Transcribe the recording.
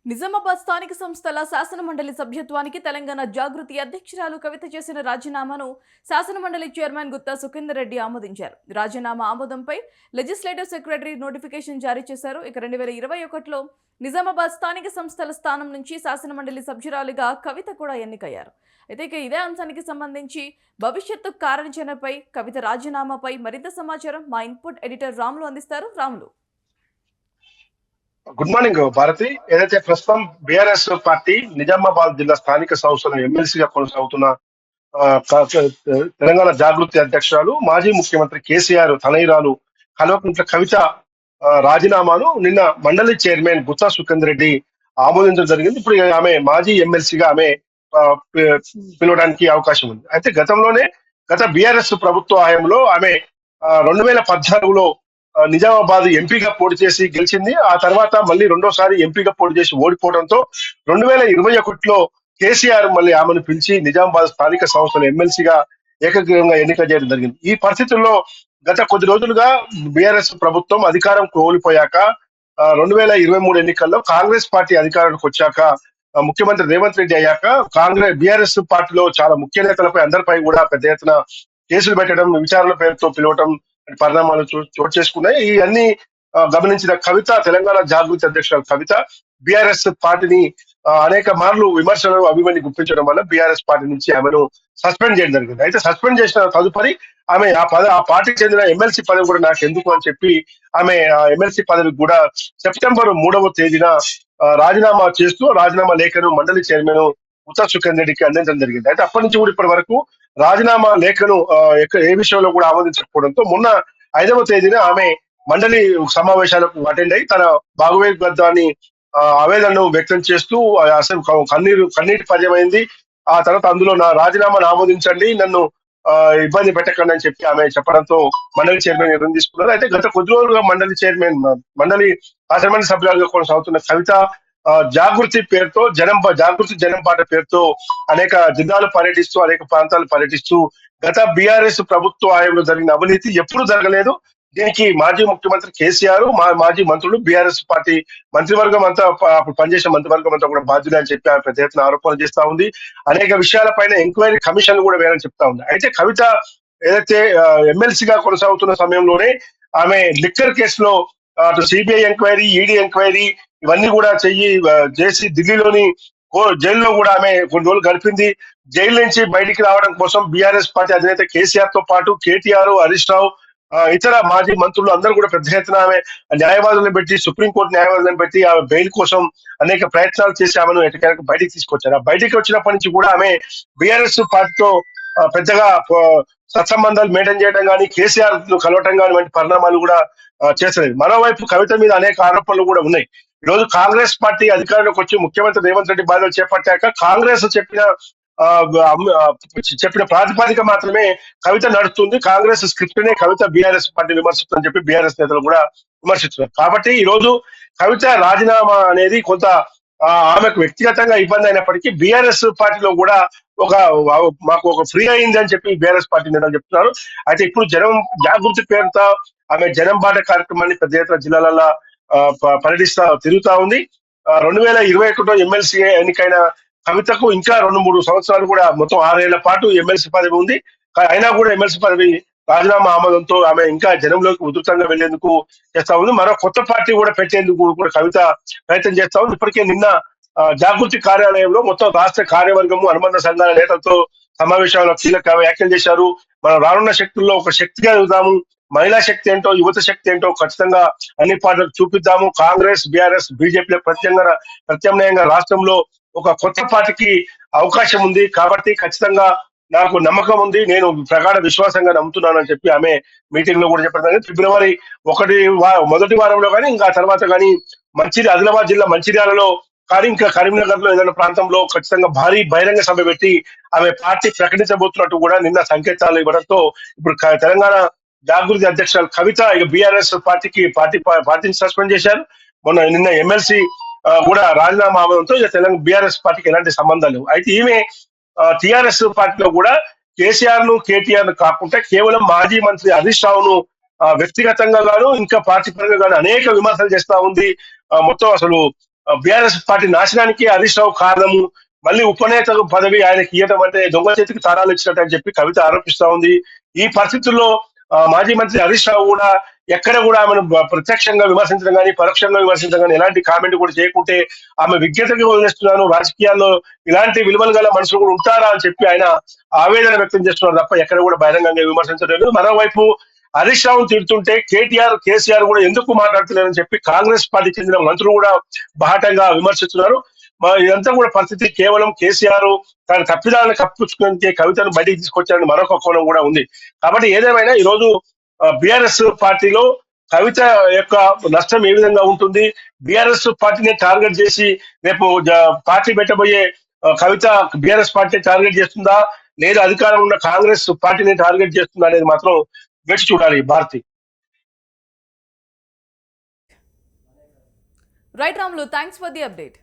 నిజామాబాద్ స్థానిక సంస్థల శాసనమండలి సభ్యత్వానికి తెలంగాణ జాగృతి అధ్యక్షురాలు కవిత చేసిన రాజీనామాను శాసనమండలి చైర్మన్ గుత్తా సుఖేందర్ రెడ్డి ఆమోదించారు. రాజీనామా ఆమోదంపై లెజిస్లేటివ్ సెక్రటరీ నోటిఫికేషన్ జారీ చేశారు. ఇక 2021లో నిజామాబాద్ స్థానిక సంస్థల స్థానం నుంచి శాసనమండలి సభ్యురాలిగా కవిత కూడా ఎన్నికయ్యారు. అయితే ఇదే అంశానికి సంబంధించి భవిష్యత్తు కార్యాచరణపై కవిత రాజీనామాపై మరింత సమాచారం మా ఇన్పుట్ ఎడిటర్ రాములు అందిస్తారు. రాములు. Good morning Bharati. ఏదైతే ప్రస్తుతం బీఆర్ఎస్ పార్టీ నిజామాబాద్ జిల్లా స్థానిక సంస్థల ఎమ్మెల్సీగా కొనసాగుతున్న తెలంగాణ జాగృతి అధ్యక్షురాలు మాజీ ముఖ్యమంత్రి కేసీఆర్ తనయురాలు కల్వకుంట్ల కవిత రాజీనామాను నిన్న మండలి చైర్మన్ గుత్తా సుఖేందర్ రెడ్డి ఆమోదించడం జరిగింది. ఇప్పుడు ఆమె మాజీ ఎమ్మెల్సీగా ఆమె పిలవడానికి అవకాశం ఉంది. అయితే గత బీఆర్ఎస్ ప్రభుత్వ హయాంలో ఆమె 2014లో నిజామాబాద్ ఎంపీగా పోటీ చేసి గెలిచింది. ఆ తర్వాత మళ్ళీ రెండోసారి ఎంపీగా పోటీ చేసి ఓడిపోవడంతో 2021లో కేసీఆర్ మళ్ళీ ఆమెను పిలిచి నిజామాబాద్ స్థానిక సంస్థల ఎమ్మెల్సీగా ఏకగ్రీవంగా ఎన్నిక చేయడం జరిగింది. ఈ పరిస్థితుల్లో గత కొద్ది రోజులుగా బీఆర్ఎస్ ప్రభుత్వం అధికారం కోల్పోయాక 2023 ఎన్నికల్లో కాంగ్రెస్ పార్టీ అధికారంలోకి వచ్చాక ముఖ్యమంత్రి రేవంత్ రెడ్డి అయ్యాక బీఆర్ఎస్ పార్టీలో చాలా ముఖ్య నేతలపై అందరిపై కూడా పెద్ద ఎత్తున కేసులు పెట్టడం, విచారణ పేరుతో పిలవటం పరిణామాలు చోటు చేసుకున్నాయి. ఇవన్నీ గమనించిన కవిత, తెలంగాణ జాగృతి అధ్యక్షురాలు కవిత బీఆర్ఎస్ పార్టీని అనేక మార్లు విమర్శలు అభిమని గుప్పించడం వల్ల బీఆర్ఎస్ పార్టీ నుంచి ఆమెను సస్పెండ్ చేయడం జరిగింది. అయితే సస్పెండ్ చేసిన తదుపరి ఆమె ఆ పార్టీకి చెందిన ఎమ్మెల్సీ పదవి కూడా నాకు ఎందుకు అని చెప్పి ఆమె ఎమ్మెల్సీ పదవికి కూడా సెప్టెంబర్ 3వ తేదీన రాజీనామా చేస్తూ రాజీనామా లేఖను మండలి చైర్మన్ గుత్తా సుఖేందర్ రెడ్డికి అందించడం జరిగింది. అయితే అప్పటి నుంచి కూడా ఇప్పటి వరకు రాజీనామా లేఖను ఏ విషయంలో కూడా ఆమోదించకపోవడంతో మొన్న 5వ తేదీన ఆమె మండలి సమావేశాలకు అటెండ్ అయి తన భాగవద్గద్దాన్ని ఆవేదనను వ్యక్తం చేస్తూ అసలు కన్నీటి పర్యమైంది. ఆ తర్వాత అందులో నా రాజీనామాను ఆమోదించండి, నన్ను ఇబ్బంది పెట్టకండి అని చెప్పి ఆమె చెప్పడంతో మండలి చైర్మన్ నిర్ణయం తీసుకున్నారు. అయితే గత కొద్ది రోజులుగా మండలి అసెంబ్లీ సభ్యులుగా కొనసాగుతున్న కవిత జాగృతి పేరుతో జాగృతి జనం పాట పేరుతో అనేక జిల్లాలు పర్యటిస్తూ అనేక ప్రాంతాలు పర్యటిస్తూ గత బీఆర్ఎస్ ప్రభుత్వ హయాంలో జరిగిన అవినీతి ఎప్పుడు జరగలేదు, దీనికి మాజీ ముఖ్యమంత్రి కేసీఆర్, మాజీ మంత్రులు, బీఆర్ఎస్ పార్టీ మంత్రివర్గం అంతా అప్పుడు పనిచేసిన మంత్రివర్గం అంతా కూడా బాధ్యులు అని చెప్పి ఆమె పెద్ద ఎత్తున ఆరోపణలు చేస్తా ఉంది. అనేక విషయాలపైన ఎంక్వైరీ కమిషన్ కూడా వేయాలని చెప్తా ఉంది. అయితే కవిత ఏదైతే ఎమ్మెల్సీగా కొనసాగుతున్న సమయంలోనే ఆమె లిక్కర్ కేసులో అటు సిబిఐ ఎంక్వైరీ, ఈడీ ఎంక్వైరీ ఇవన్నీ కూడా చేసి ఢిల్లీలోని జైల్లో కూడా ఆమె కొన్ని రోజులు గడిపింది. జైలు నుంచి బయటికి రావడం కోసం బీఆర్ఎస్ పార్టీ అధినేత కేసీఆర్ తో పాటు కేటీఆర్, హరీష్ రావు, ఇతర మాజీ మంత్రులు అందరూ కూడా పెద్ద ఎత్తున ఆమె న్యాయవాదులను పెట్టి, సుప్రీంకోర్టు న్యాయవాదులను పెట్టి ఆమె బెయిల్ కోసం అనేక ప్రయత్నాలు చేసి ఆమెను ఎటుకైనా బయటికి తీసుకొచ్చారు. ఆ బయటికి వచ్చినప్పటి నుంచి కూడా ఆమె బీఆర్ఎస్ పార్టీతో పెద్దగా సత్సంబంధాలు మెయింటైన్ చేయడం కానీ, కేసీఆర్ కలవటం కానీ వంటి పరిణామాలు కూడా చేస్తలేదు. మరోవైపు కవిత మీద అనేక ఆరోపణలు కూడా ఉన్నాయి. ఈ రోజు కాంగ్రెస్ పార్టీ అధికారంలోకి వచ్చి ముఖ్యమంత్రి రేవంత్ రెడ్డి బాధ్యతలు చేపట్టాక కాంగ్రెస్ చెప్పిన ప్రాతిపదిక మాత్రమే కవిత నడుస్తుంది. కాంగ్రెస్ స్క్రిప్ట్ నే కవిత బీఆర్ఎస్ పార్టీ విమర్శిస్తుందని చెప్పి బీఆర్ఎస్ నేతలు కూడా విమర్శిస్తున్నారు. కాబట్టి ఈ రోజు కవిత రాజీనామా అనేది కొంత ఆమెకు వ్యక్తిగతంగా ఇబ్బంది అయినప్పటికీ బీఆర్ఎస్ పార్టీలో కూడా మాకు ఒక ఫ్రీ అయింది అని చెప్పి బీఆర్ఎస్ పార్టీ నేతలు చెప్తున్నారు. అయితే ఇప్పుడు జనం జాగృతి పేరుతో ఆమె జనం బాట కార్యక్రమాన్ని పెద్ద ఎత్తున జిల్లాలలో తిరుగుతా ఉంది. 2021లో ఎమ్మెల్సీ ఎన్నికైన కవితకు ఇంకా 2-3 సంవత్సరాలు కూడా మొత్తం 6 ఏళ్ల పాటు ఎమ్మెల్సీ పదవి ఉంది. అయినా కూడా ఎమ్మెల్సీ పదవి రాజీనామా ఆమోదంతో ఆమె ఇంకా జనంలోకి ఉధృతంగా వెళ్లేందుకు చేస్తా ఉంది. మరో కొత్త పార్టీ కూడా పెట్టేందుకు కూడా కవిత ప్రయత్నం చేస్తా ఉంది. ఇప్పటికే నిన్న జాగృతి కార్యాలయంలో మొత్తం రాష్ట్ర కార్యవర్గము, అనుబంధ సంఘాల నేతలతో సమావేశంలో కీలక వ్యాఖ్యలు చేశారు. మనం రానున్న శక్తుల్లో ఒక శక్తిగా చూద్దాము, మహిళా శక్తి ఏంటో, యువత శక్తి ఏంటో ఖచ్చితంగా అన్ని పార్టీలకు చూపిద్దాము. కాంగ్రెస్, బీఆర్ఎస్, బీజేపీ ప్రత్యామ్నాయంగా రాష్ట్రంలో ఒక కొత్త పార్టీకి అవకాశం ఉంది. కాబట్టి ఖచ్చితంగా నాకు నమ్మకం ఉంది, నేను ప్రగాఢ విశ్వాసంగా నమ్ముతున్నానని చెప్పి ఆమె మీటింగ్ లో కూడా చెప్పడం. ఫిబ్రవరి మొదటి వారంలో కానీ ఇంకా తర్వాత కానీ ఆదిలాబాద్ జిల్లా మంచిర్యాలలో కానీ ఇంకా కరీంనగర్ లో ఏదైనా ప్రాంతంలో ఖచ్చితంగా భారీ బహిరంగ సభ పెట్టి ఆమె పార్టీ ప్రకటించబోతున్నట్టు కూడా నిన్న సంకేతాలు ఇవ్వడంతో ఇప్పుడు తెలంగాణ జాగృతి అధ్యక్షురాలు కవిత ఇక బీఆర్ఎస్ పార్టీని సస్పెండ్ చేశారు. నిన్న ఎమ్మెల్సీ కూడా రాజీనామా ఆమోదంతో ఇక తెలంగాణ బీఆర్ఎస్ పార్టీకి ఎలాంటి సంబంధాలు లేవు. అయితే ఈమె టిఆర్ఎస్ పార్టీలో కూడా కేసీఆర్ ను, కేటీఆర్ ను కాకుండా కేవలం మాజీ మంత్రి హరీష్ రావును వ్యక్తిగతంగా గాను ఇంకా పార్టీ పరంగా గాను అనేక విమర్శలు చేస్తా ఉంది. మొత్తం అసలు బీఆర్ఎస్ పార్టీ నాశనానికి హరీష్ రావు కారణము, మళ్ళీ ఉపనేత పదవి ఆయనకి ఇవ్వటం అంటే దొంగ చేతికి తారాలు ఇచ్చినట్టు అని చెప్పి కవిత ఆరోపిస్తా ఉంది. ఈ పరిస్థితుల్లో మాజీ మంత్రి హరీష్ రావు కూడా ఎక్కడ కూడా ఆమెను ప్రత్యక్షంగా విమర్శించడం కానీ పరోక్షంగా విమర్శించడం కానీ ఎలాంటి కామెంట్ కూడా చేయకుంటే ఆమె విజ్ఞతగా వదిలేస్తున్నాను, రాజకీయాల్లో ఇలాంటి విలువలు గల మనుషులు కూడా ఉంటారా అని చెప్పి ఆయన ఆవేదన వ్యక్తం చేస్తున్నారు తప్ప ఎక్కడ కూడా బహిరంగంగా విమర్శించలేదు. మరోవైపు హరీష్ రావును తిడుతుంటే కేసీఆర్ కూడా ఎందుకు మాట్లాడుతున్నారని చెప్పి కాంగ్రెస్ పార్టీకి చెందిన మంత్రులు కూడా బాహటంగా విమర్శిస్తున్నారు. ఇదంతా కూడా పరిస్థితి కేవలం కేసీఆర్ తన తప్పిదాలను కప్పించుకునే కవితను బయటికి తీసుకొచ్చారని మరొక కోణం కూడా ఉంది. కాబట్టి ఏదేమైనా ఈ రోజు బీఆర్ఎస్ పార్టీలో కవిత యొక్క నష్టం ఏ విధంగా ఉంటుంది, బీఆర్ఎస్ పార్టీని టార్గెట్ చేసి రేపు పార్టీ పెట్టబోయే కవిత బీఆర్ఎస్ పార్టీ టార్గెట్ చేస్తుందా లేదా అధికారం ఉన్న కాంగ్రెస్ పార్టీని టార్గెట్ చేస్తుందా అనేది మాత్రం వేచి చూడాలి Bharati. Right Ramulu, thanks for the update.